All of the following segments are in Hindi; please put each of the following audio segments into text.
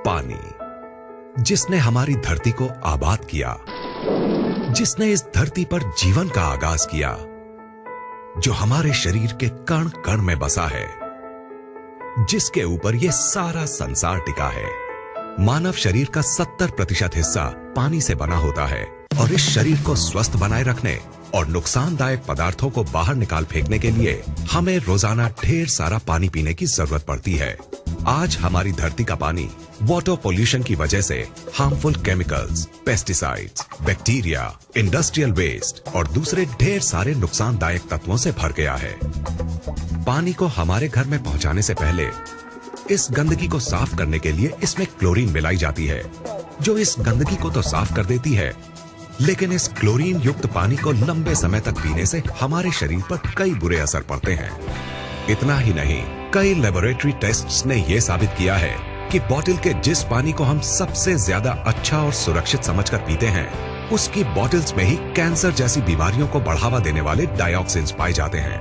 पानी, जिसने हमारी धरती को आबाद किया, जिसने इस धरती पर जीवन का आगाज किया, जो हमारे शरीर के कण कण में बसा है, जिसके ऊपर यह सारा संसार टिका है। मानव शरीर का 70% हिस्सा पानी से बना होता है और इस शरीर को स्वस्थ बनाए रखने और नुकसानदायक पदार्थों को बाहर निकाल फेंकने के लिए हमें रोजाना ढेर सारा पानी पीने की जरूरत पड़ती है। आज हमारी धरती का पानी वाटर पोल्यूशन की वजह से harmful chemicals, pesticides, bacteria, industrial waste और दूसरे ढेर सारे नुकसानदायक तत्वों से भर गया है। पानी को हमारे घर में पहुंचाने से पहले इस गंदगी को साफ करने के लिए इसमें क्लोरीन मिलाई जाती है, जो इस गंदगी को तो साफ कर देती है, लेकिन इस क्लोरीन युक्त पानी को लंबे समय तक पीने से हमारे शरीर पर कई बुरे असर पड़ते हैं। इतना ही नहीं, कई लेबोरेटरी टेस्ट्स ने यह साबित किया है कि बॉटल के जिस पानी को हम सबसे ज्यादा अच्छा और सुरक्षित समझकर पीते हैं, उसकी बॉटल्स में ही कैंसर जैसी बीमारियों को बढ़ावा देने वाले डाइऑक्सिन्स पाए जाते हैं।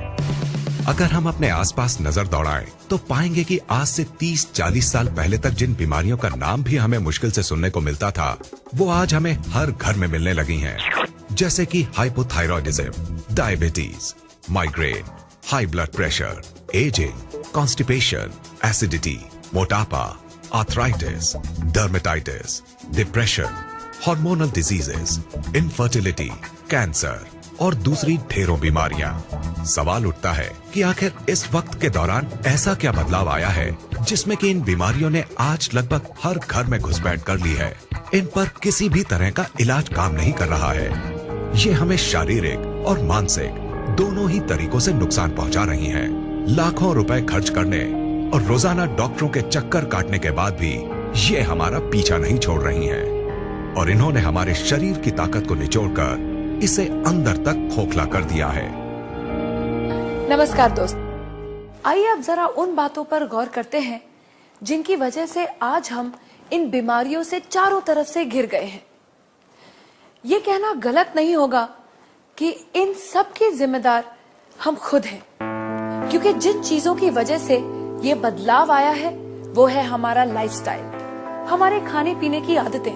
अगर हम अपने आसपास नजर दौड़ाएं तो पाएंगे कि आज से 30-40 साल पहले तक जिन बीमारियों का नाम भी हमें मुश्किल से सुनने को मिलता था, वो आज हमें हर घर में मिलने लगी हैं। जैसे कि hypothyroidism, diabetes, migraine, high blood pressure, ageing, constipation, acidity, मोटापा, arthritis, dermatitis, depression, hormonal diseases, infertility, cancer और दूसरी ढेरों बीमारियां। सवाल उठता है कि आखिर इस वक्त के दौरान ऐसा क्या बदलाव आया है जिसमें कि इन बीमारियों ने आज लगभग हर घर में घुसपैठ कर ली है। इन पर किसी भी तरह का इलाज काम नहीं कर रहा है। ये हमें शारीरिक और मानसिक दोनों ही तरीकों से नुकसान पहुंचा रही हैं। लाखों रुपए खर्च करने और रोजाना डॉक्टरों के चक्कर काटने के बाद भी ये हमारा पीछा नहीं छोड़ रही हैं और इन्होंने हमारे शरीर की ताकत को निचोड़कर इसे अंदर तक खोखला कर दिया है। नमस्कार दोस्त, आइए अब जरा उन बातों पर गौर करते हैं जिनकी वजह से आज हम इन बीमारियों से चारों तरफ से घिर गए हैं। ये कहना गलत नहीं होगा कि इन सब के जिम्मेदार हम खुद हैं, क्योंकि जिन चीजों की वजह से ये बदलाव आया है वो है हमारा लाइफस्टाइल, हमारे खाने पीने की आदतें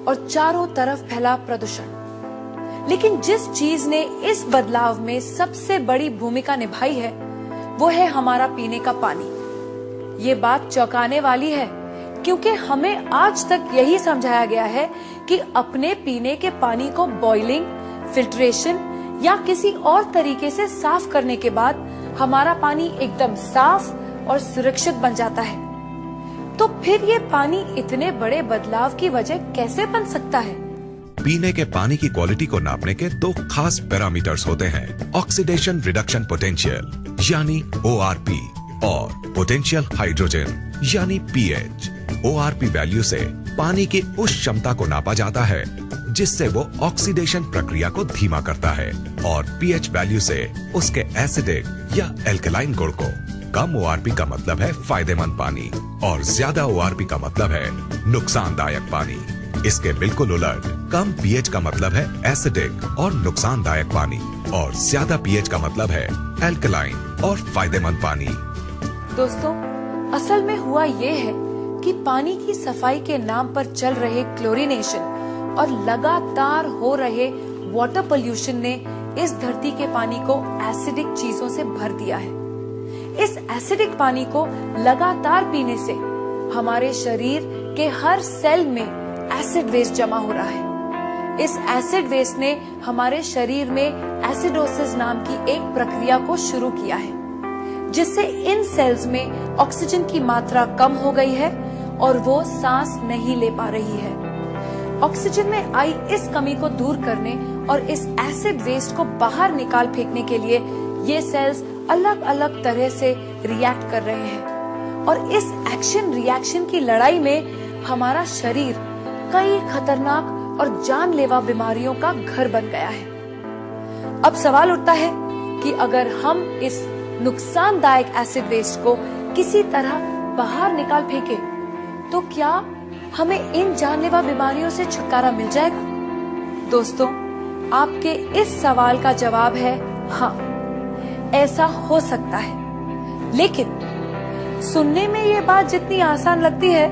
और चारों तरफ फैला प्रदूषण। लेकिन जिस चीज ने इस बदलाव में सबसे बड़ी भूमिका निभाई है वो है हमारा पीने का पानी। ये बात चौंकाने वाली है, क्योंकि हमें आज तक यही समझाया गया है कि अपने पीने के पानी को बॉइलिंग, फिल्ट्रेशन या किसी और तरीके से साफ करने के बाद हमारा पानी एकदम साफ और सुरक्षित बन जाता है। तो फिर ये पानी इतने बड़े बदलाव की वजह कैसे बन सकता है? पीने के पानी की क्वालिटी को नापने के दो खास पैरामीटर्स होते हैं, ऑक्सीडेशन रिडक्शन पोटेंशियल यानी ORP और पोटेंशियल हाइड्रोजन यानी pH। ORP वैल्यू से पानी की उस क्षमता को नापा जाता है जिससे वो ऑक्सीडेशन प्रक्रिया को धीमा करता है और pH वैल्यू से उसके एसिडिक या एल्कलाइन गुण को। कम ORP का मतलब है फायदेमंद पानी और ज्यादा ORP का मतलब है नुकसानदायक पानी। इसके बिल्कुल उलट, कम pH का मतलब है एसिडिक और नुकसानदायक पानी और ज्यादा pH का मतलब है एल्कलाइन और फायदेमंद पानी। दोस्तों, असल में हुआ ये है कि पानी की सफाई के नाम पर चल रहे क्लोरीनेशन और लगातार हो रहे वाटर पोल्यूशन ने इस धरती के पानी को एसिडिक चीजों से भर दिया है। इस एसिडिक पानी को लगातार पीने से हमारे शरीर के हर सेल में एसिड वेस्ट जमा हो रहा है। इस एसिड वेस्ट ने हमारे शरीर में एसिडोसिस नाम की एक प्रक्रिया को शुरू किया है, जिससे इन सेल्स में ऑक्सीजन की मात्रा कम हो गई है और वो सांस नहीं ले पा रही है। ऑक्सीजन में आई इस कमी को दूर करने और इस एसिड वेस्ट को बाहर निकाल फेंकने के लिए ये सेल्स अलग अलग तरह से रिएक्ट कर रहे हैं और इस एक्शन रिएक्शन की लड़ाई में हमारा शरीर कई खतरनाक और जानलेवा बीमारियों का घर बन गया है। अब सवाल उठता है कि अगर हम इस नुकसानदायक एसिड वेस्ट को किसी तरह बाहर निकाल फेंके तो क्या हमें इन जानलेवा बीमारियों से छुटकारा मिल जाएगा? दोस्तों, आपके इस सवाल का जवाब है हाँ, ऐसा हो सकता है। लेकिन सुनने में ये बात जितनी आसान लगती है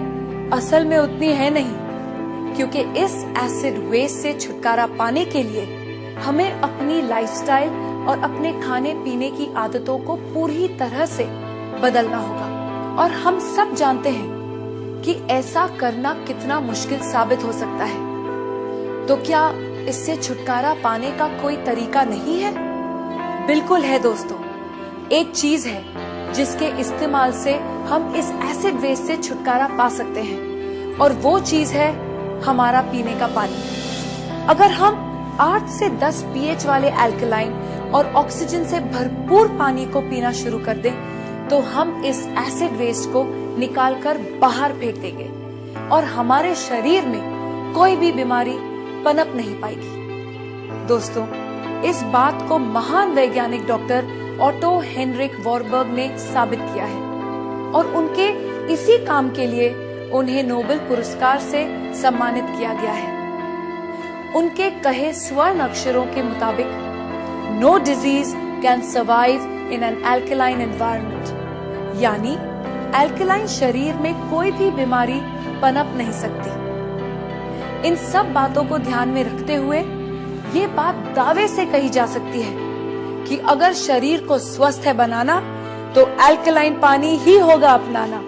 असल में उतनी है नहीं, क्योंकि इस एसिड वेस्ट से छुटकारा पाने के लिए हमें अपनी लाइफस्टाइल और अपने खाने पीने की आदतों को पूरी तरह से बदलना होगा। और हम सब जानते हैं कि ऐसा करना कितना मुश्किल साबित हो सकता है। तो क्या इससे छुटकारा पाने का कोई तरीका नहीं है? बिल्कुल है दोस्तों। एक चीज है जिसके इस्तेमाल से हम इस एसिड वेस्ट से छुटकारा पा सकते हैं, और वो चीज है हमारा पीने का पानी। अगर हम 8 से 10 pH वाले अल्कलाइन और ऑक्सीजन से भरपूर पानी को पीना शुरू कर दें, तो हम इस एसिड वेस्ट को निकालकर बाहर फेंक देंगे और हमारे शरीर में कोई भी बीमारी पनप नहीं पाएगी। दोस्तों, इस बात को महान वैज्ञानिक डॉक्टर ऑटो हेनरिक वॉरबर्ग ने साबित किया है, और उनके इसी काम के लिए उन्हें नोबेल पुरस्कार से सम्मानित किया गया है। उनके कहे स्वर्ण अक्षरों के मुताबिक, no disease can survive in an alkaline environment, यानी अल्कलाइन शरीर में कोई भी बीमारी पनप नहीं सकती। इन सब बातों को ध्यान में रखते हुए ये बात दावे से कही जा सकती है कि अगर शरीर को स्वस्थ है बनाना, तो अल्कलाइन पानी ही होगा अपनाना।